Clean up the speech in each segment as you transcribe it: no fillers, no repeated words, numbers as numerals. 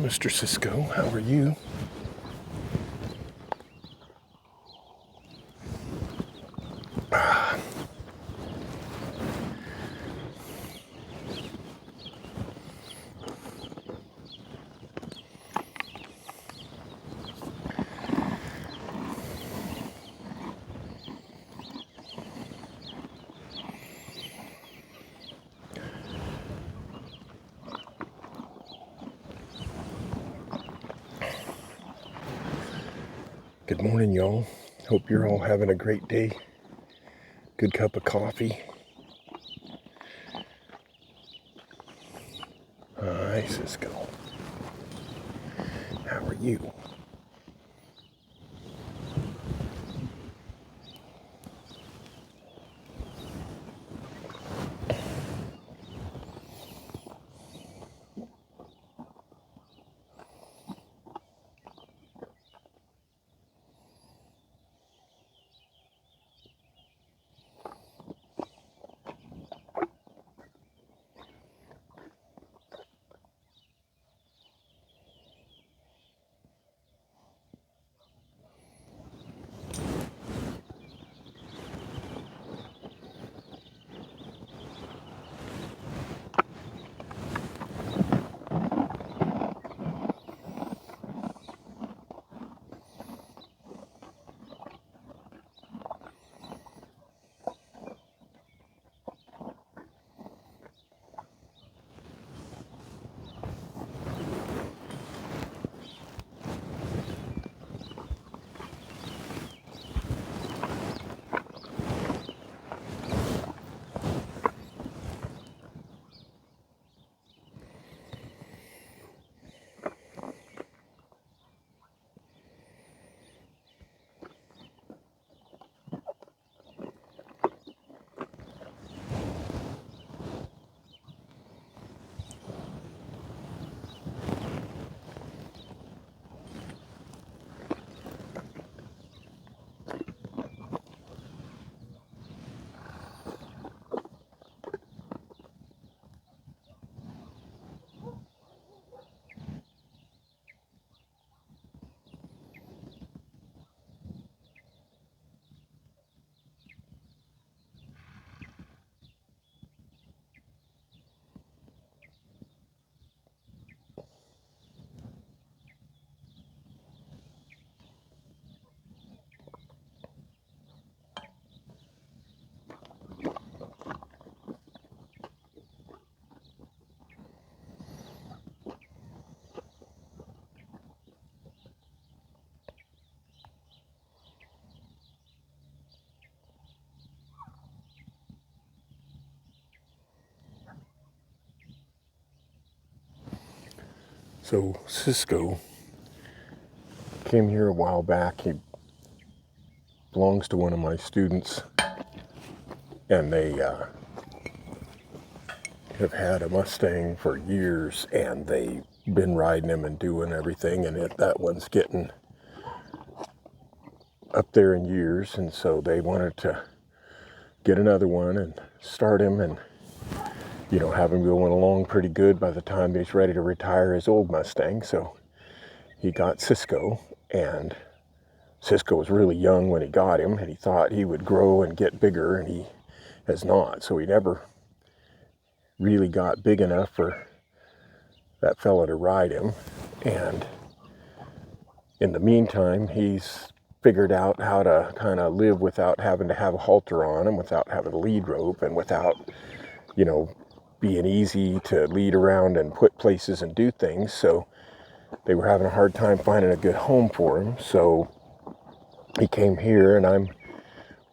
Mr. Cisco, how are you? Good morning, y'all. Hope you're all having a great day. Good cup of coffee. Hi, Cisco. How are you? So, Cisco came here a while back. He belongs to one of my students, and they have had a Mustang for years, and they've been riding him and doing everything, and that one's getting up there in years, and so they wanted to get another one and start him and have him going along pretty good by the time he's ready to retire his old Mustang. So he got Cisco, and Cisco was really young when he got him, and he thought he would grow and get bigger, and he has not. So he never really got big enough for that fella to ride him. And in the meantime, he's figured out how to kind of live without having to have a halter on him, without having a lead rope, and without, being easy to lead around and put places and do things. So they were having a hard time finding a good home for him. So he came here, and I'm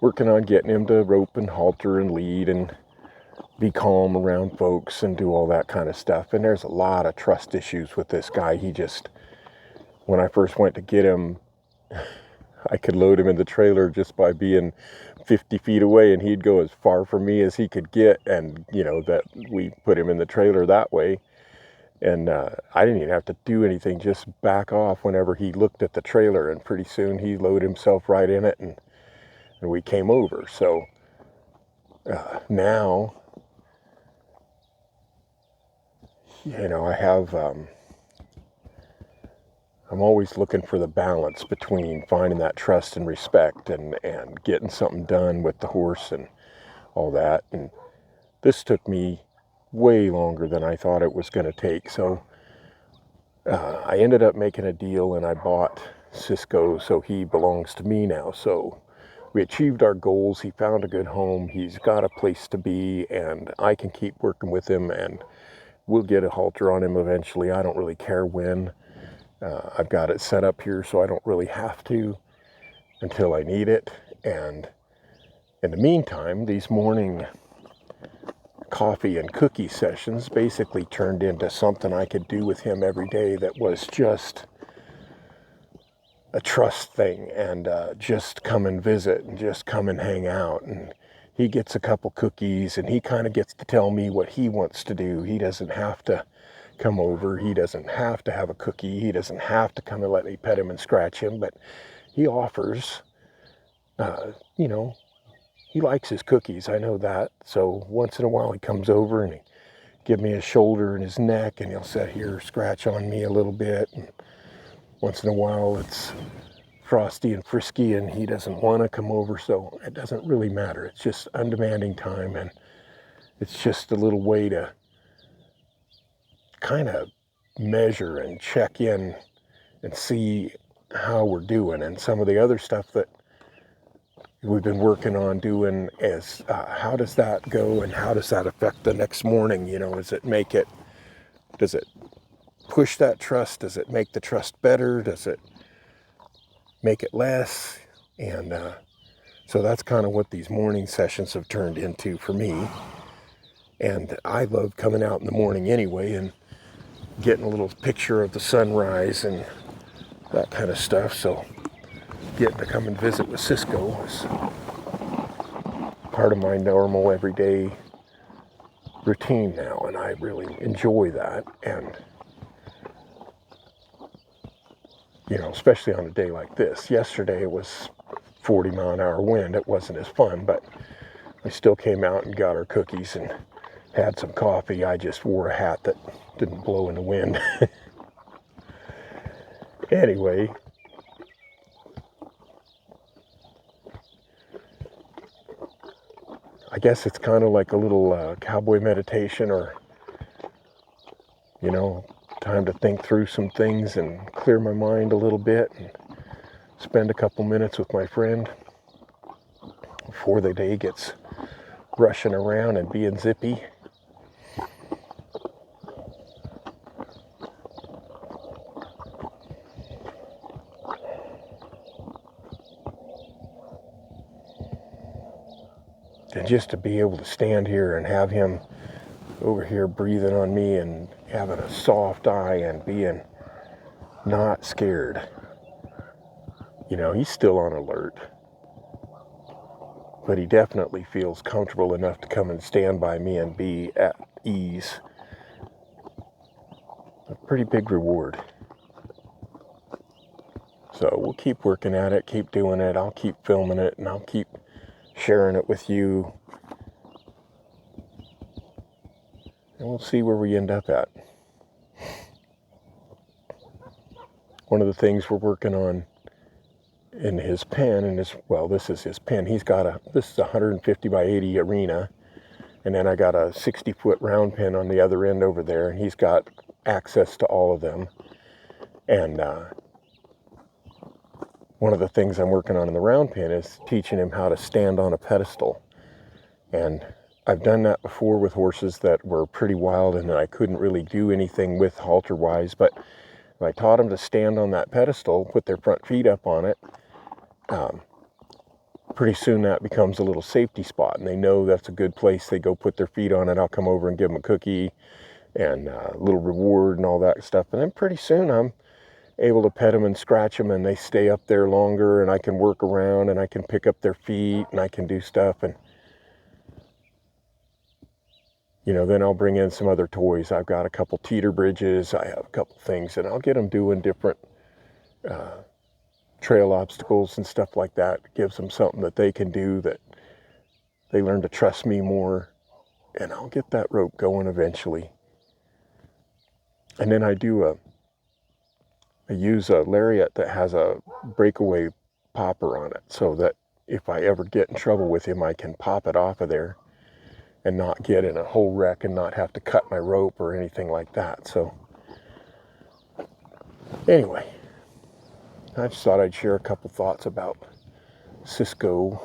working on getting him to rope and halter and lead and be calm around folks and do all that kind of stuff. And there's a lot of trust issues with this guy. When I first went to get him, I could load him in the trailer just by being 50 feet away, and he'd go as far from me as he could get, and that we put him in the trailer that way. And I didn't even have to do anything, just back off whenever he looked at the trailer, and pretty soon he loaded himself right in it, and we came over. So now, I have I'm always looking for the balance between finding that trust and respect and getting something done with the horse and all that. And this took me way longer than I thought it was going to take. So I ended up making a deal and I bought Cisco, so he belongs to me now. So we achieved our goals. He found a good home. He's got a place to be, and I can keep working with him, and we'll get a halter on him eventually. I don't really care when. I've got it set up here so I don't really have to until I need it. And in the meantime, these morning coffee and cookie sessions basically turned into something I could do with him every day that was just a trust thing, and just come and visit and just come and hang out. And he gets a couple cookies and he kind of gets to tell me what he wants to do. He doesn't have to come over. He doesn't have to have a cookie. He doesn't have to come and let me pet him and scratch him, but he offers, you know, he likes his cookies. I know that. So once in a while he comes over and he give me his shoulder and his neck, and he'll sit here, scratch on me a little bit. And once in a while it's frosty and frisky and he doesn't want to come over, so it doesn't really matter. It's just undemanding time, and it's just a little way to kind of measure and check in and see how we're doing. And some of the other stuff that we've been working on doing is how does that go and how does that affect the next morning? You know, does it push that trust? Does it make the trust better? Does it make it less? And so that's kind of what these morning sessions have turned into for me. And I love coming out in the morning anyway and getting a little picture of the sunrise and that kind of stuff. So getting to come and visit with Cisco is part of my normal everyday routine now, and I really enjoy that. And you know, especially on a day like this. Yesterday it was 40-mile-an-hour wind. It wasn't as fun, but we still came out and got our cookies and had some coffee. I just wore a hat that didn't blow in the wind. Anyway, I guess it's kind of like a little cowboy meditation, or, you know, time to think through some things and clear my mind a little bit and spend a couple minutes with my friend before the day gets rushing around and being zippy. And just to be able to stand here and have him over here breathing on me and having a soft eye and being not scared. You know, he's still on alert, but he definitely feels comfortable enough to come and stand by me and be at ease. A pretty big reward. So we'll keep working at it, keep doing it. I'll keep filming it, and I'll keep sharing it with you. And we'll see where we end up at. One of the things we're working on in his pen, and this is his pen. This is a 150 by 80 arena, and then I got a 60-foot round pen on the other end over there, and he's got access to all of them. And one of the things I'm working on in the round pen is teaching him how to stand on a pedestal. And I've done that before with horses that were pretty wild and that I couldn't really do anything with halter-wise, but I taught them to stand on that pedestal, put their front feet up on it. Pretty soon that becomes a little safety spot, and they know that's a good place. They go put their feet on it. I'll come over and give them a cookie and a little reward and all that stuff. And then pretty soon I'm able to pet them and scratch them, and they stay up there longer, and I can work around and I can pick up their feet and I can do stuff. And you know, then I'll bring in some other toys. I've got a couple teeter bridges. I have a couple things, and I'll get them doing different trail obstacles and stuff like that. It gives them something that they can do, that they learn to trust me more, and I'll get that rope going eventually. And then I do I use a lariat that has a breakaway popper on it, so that if I ever get in trouble with him, I can pop it off of there and not get in a whole wreck and not have to cut my rope or anything like that. So anyway, I just thought I'd share a couple thoughts about Cisco,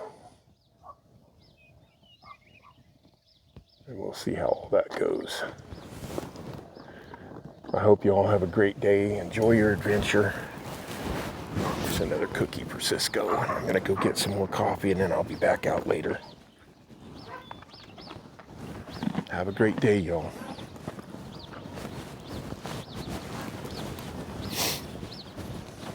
and we'll see how all that goes. I hope you all have a great day. Enjoy your adventure. There's another cookie for Cisco. I'm gonna go get some more coffee and then I'll be back out later. Have a great day, y'all.